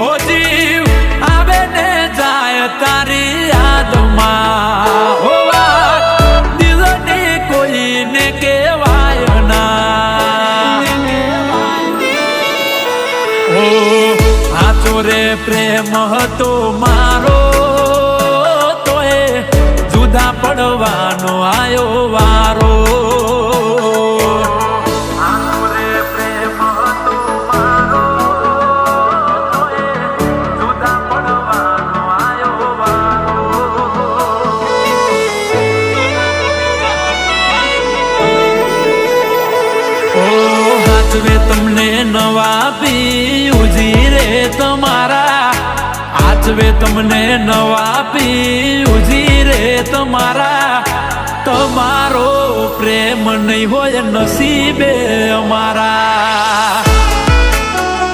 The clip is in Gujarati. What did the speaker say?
ઓ જીવ આવે ને જાય તારી યાદમાં હો વાત દિલની કોઈને કહેવાય ના ઓ સાચો રે પ્રેમ હતો મારો તોય જુદા પડવાનો આયો વારો આચવે તમને નવા પીયુજી રે તમારા આચવે તમને નવા પીયુજી રે તમારા તમારો પ્રેમ નહીં હોય નસીબે